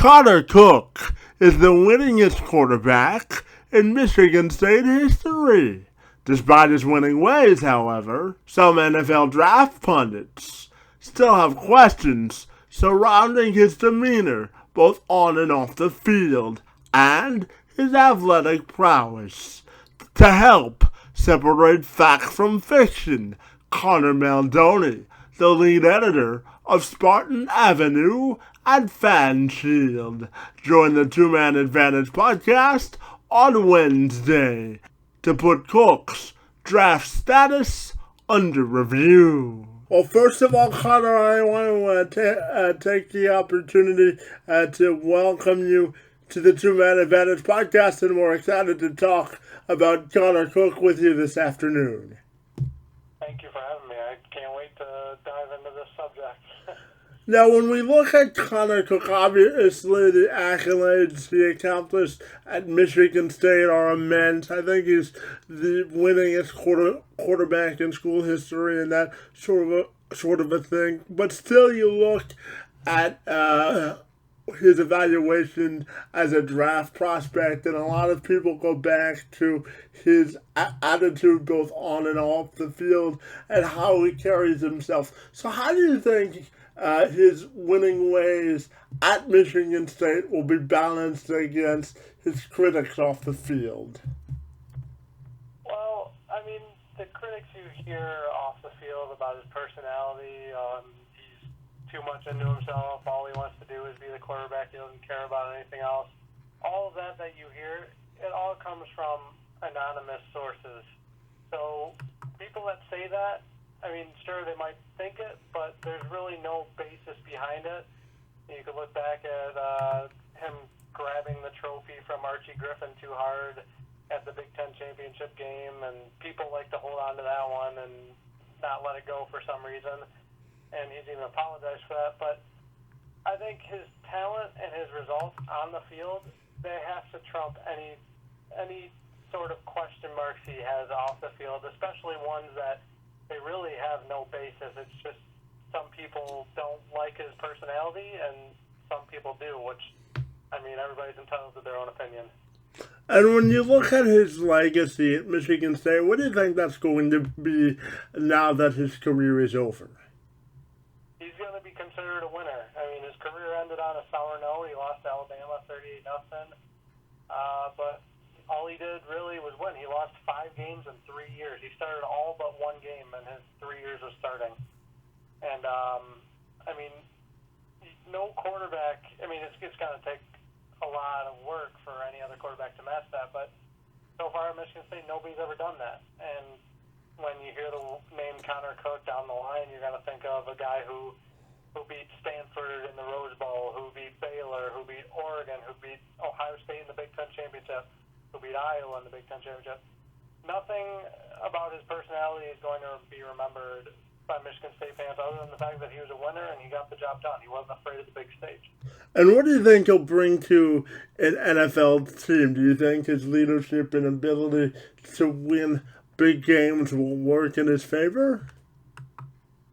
Connor Cook is the winningest quarterback in Michigan State history. Despite his winning ways, however, some NFL draft pundits still have questions surrounding his demeanor both on and off the field and his athletic prowess. To help separate fact from fiction, Connor Muldowney, the lead editor of Spartan Avenue and FanSided, joined the Two-Man Advantage podcast on Wednesday to put Cook's draft status under review. Well, first of all, Connor, I want to take the opportunity to welcome you to the Two-Man Advantage podcast, and we're excited to talk about Connor Cook with you this afternoon. Thank you for having me. I can't wait to dive into this subject. Now, when we look at Connor Cook, obviously the accolades he accomplished at Michigan State are immense. I think he's the winningest quarterback in school history and that sort of a thing. But still, you look at his evaluation as a draft prospect, and a lot of people go back to his attitude both on and off the field and how he carries himself. So how do you think his winning ways at Michigan State will be balanced against his critics off the field? Well, I mean, the critics you hear off the field about his personality, he's too much into himself, all he wants to do is be the quarterback, he doesn't care about anything else. All of that you hear, it all comes from anonymous sources. So people that say that, I mean, sure, they might think it, but there's really no basis behind it. You could look back at him grabbing the trophy from Archie Griffin too hard at the Big Ten championship game, and people like to hold on to that one and not let it go for some reason, and he's even apologized for that. But I think his talent and his results on the field, they have to trump any sort of question marks he has off the field, especially ones that they really have no basis. It's just some people don't like his personality and some people do, which, I mean, everybody's entitled to their own opinion. And when you look at his legacy at Michigan State, what do you think that's going to be now that his career is over? He's going to be considered a winner. I mean, his career ended on a sour note. He lost to Alabama 38-0. But all he did really was win. He lost 5 games in 3 years. He started all but 1 game in his 3 years of starting. And, I mean, no quarterback, I mean, it's going to take a lot of work for any other quarterback to match that. But so far at Michigan State, nobody's ever done that. And when you hear the name Connor Cook down the line, you're going to think of a guy who beat Stanford in the Rose Bowl, who beat Baylor, who beat Oregon, who beat Ohio State in the Big Ten championship, who beat Iowa in the Big Ten championship. Nothing about his personality is going to be remembered by Michigan State fans other than the fact that he was a winner and he got the job done. He wasn't afraid of the big stage. And what do you think he'll bring to an NFL team? Do you think his leadership and ability to win big games will work in his favor?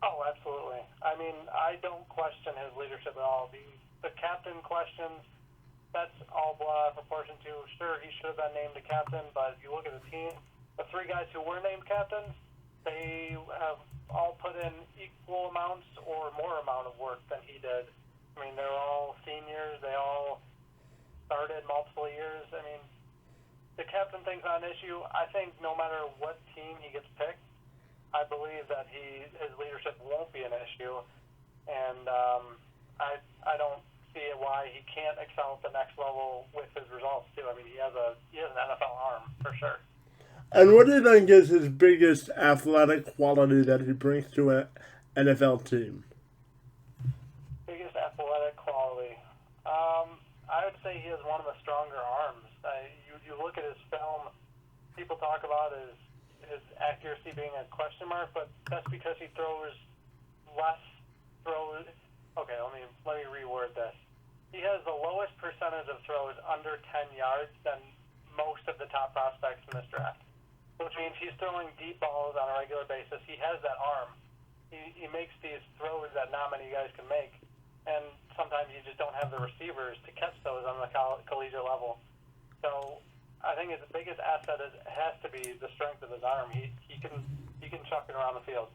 Oh, absolutely. I mean, I don't question his leadership at all. The captain questions, that's all blown out of proportion to. Sure, he should have been named a captain, but if you look at the team, the 3 guys who were named captains, they have all put in equal amounts or more amount of work than he did. I mean, they're all seniors. They all started multiple years. I mean, the captain thing's not an issue. I think no matter what team he gets picked, I believe that his leadership won't be an issue. And I don't see why he can't excel at the next level with his results too. I mean, he has an NFL arm for sure. And what do you think is his biggest athletic quality that he brings to an NFL team? Biggest athletic quality. I would say he has one of the stronger arms. You look at his film, people talk about his accuracy being a question mark, but that's because he throws less throws. Okay, let me reword this. He has the lowest percentage of throws under 10 yards than most of the top prospects in this draft, which means he's throwing deep balls on a regular basis. He has that arm. He makes these throws that not many guys can make. And sometimes you just don't have the receivers to catch those on the collegiate level. So I think his biggest asset has to be the strength of his arm. He can chuck it around the field.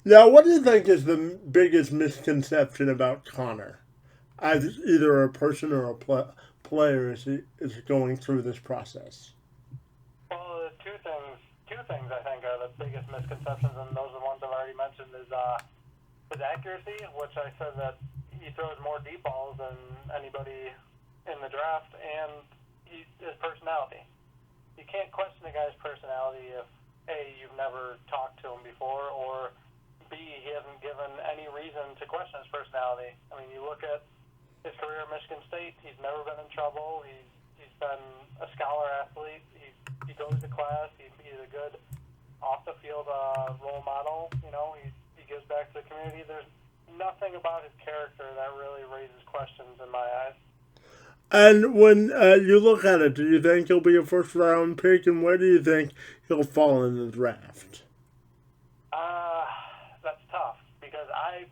Now, what do you think is the biggest misconception about Connor, as either a person or a player is going through this process? Well, two things I think are the biggest misconceptions, and those are the ones I've already mentioned, is his accuracy, which I said that he throws more deep balls than anybody in the draft, and his personality. You can't question a guy's personality if A, you've never talked to him before, or B, he hasn't given any reason to question his personality. I mean, you look at his career at Michigan State, he's never been in trouble. He's been a scholar athlete. He goes to class. He's a good off-the-field role model. You know, he gives back to the community. There's nothing about his character that really raises questions in my eyes. And when you look at it, do you think he'll be a first-round pick, and where do you think he'll fall in the draft? That's tough, because I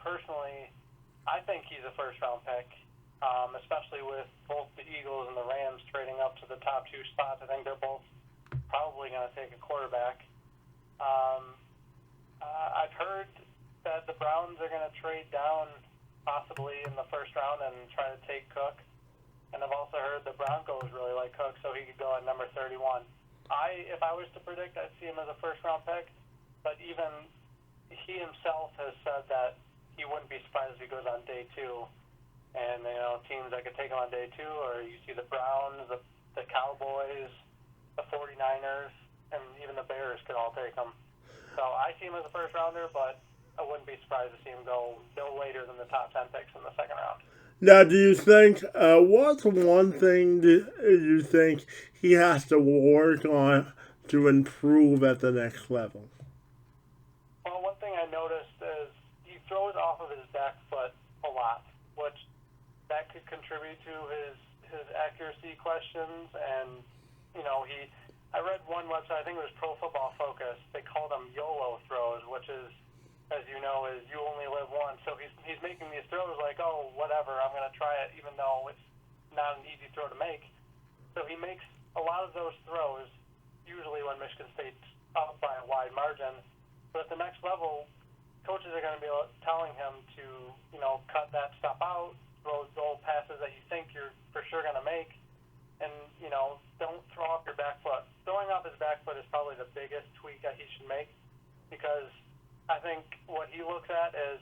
think he's a first-round pick, especially with both the Eagles and the Rams trading up to the top two spots. I think they're both probably going to take a quarterback. I've heard that the Browns are going to trade down possibly in the first round and try to take Cook. And I've also heard the Broncos really like Cook, so he could go at number 31. If I was to predict, I'd see him as a first-round pick. But even he himself has said that he wouldn't be surprised if he goes on day 2. And, you know, teams that could take him on day 2, or you see the Browns, the Cowboys, the 49ers, and even the Bears could all take him. So I see him as a first-rounder, but I wouldn't be surprised to see him go no later than the top 10 picks in the second round. Now, do you think, what's one thing you think he has to work on to improve at the next level? Well, one thing I noticed is he throws off of his back foot a lot, which that could contribute to his accuracy questions. And, you know, I read one website, I think it was Pro Football Focus, they called them YOLO throws, which is, as you know, is you only live once. So he's making these throws like, oh, whatever, I'm going to try it, even though it's not an easy throw to make. So he makes a lot of those throws, usually when Michigan State's up by a wide margin. But at the next level, coaches are going to be telling him to, you know, cut that stuff out, throw goal passes that you think you're for sure going to make, and, you know, don't throw off your back foot. Throwing off his back foot is probably the biggest tweak that he should make, because I think what he looks at is,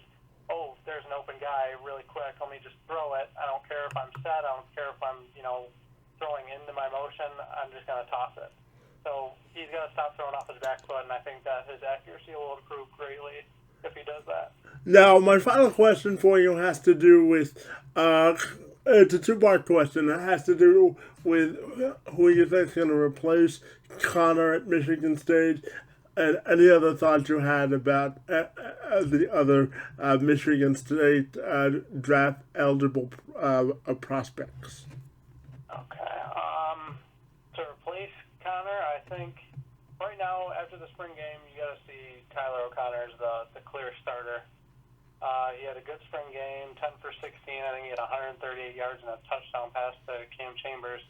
oh, there's an open guy really quick. Let me just throw it. I don't care if I'm set. I don't care if I'm, you know, throwing into my motion. I'm just going to toss it. So he's got to stop throwing off his back foot, and I think that his accuracy will improve greatly if he does that. Now, my final question for you has to do with, it's a two-part question. It has to do with who you think is going to replace Connor at Michigan State, and any other thoughts you had about the other Michigan State draft-eligible prospects? Okay. To replace Connor, I think right now, after the spring game, you got to see Tyler O'Connor as the clear starter. He had a good spring game, 10 for 16. I think he had 138 yards and a touchdown pass to Cam Chambers.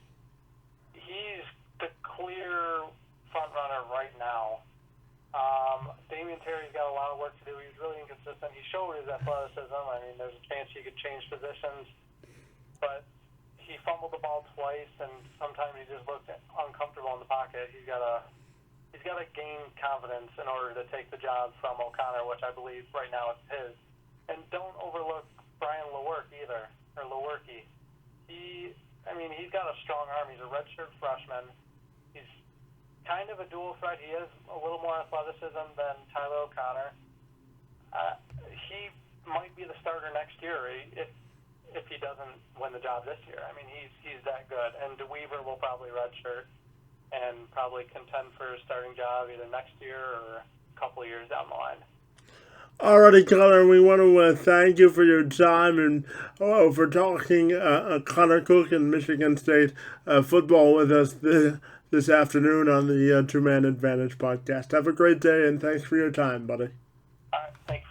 He's the clear front runner right now. Damian Terry's got a lot of work to do. He's really inconsistent. He showed his athleticism. I mean, there's a chance he could change positions, but he fumbled the ball twice, and sometimes he just looked uncomfortable in the pocket. He's got to gain confidence in order to take the job from O'Connor, which I believe right now is his. And don't overlook Brian Lewerke either, or Lewerke. He's got a strong arm. He's a redshirt freshman. He's kind of a dual threat. He has a little more athleticism than Tyler O'Connor. He might be the starter next year if he doesn't win the job this year. I mean, he's that good. And DeWeaver will probably redshirt and probably contend for a starting job either next year or a couple of years down the line. Alrighty, Connor, we want to thank you for your time and for talking Connor Cook and Michigan State football with us this afternoon on the Two Man Advantage podcast. Have a great day, and thanks for your time, buddy. All right, thanks.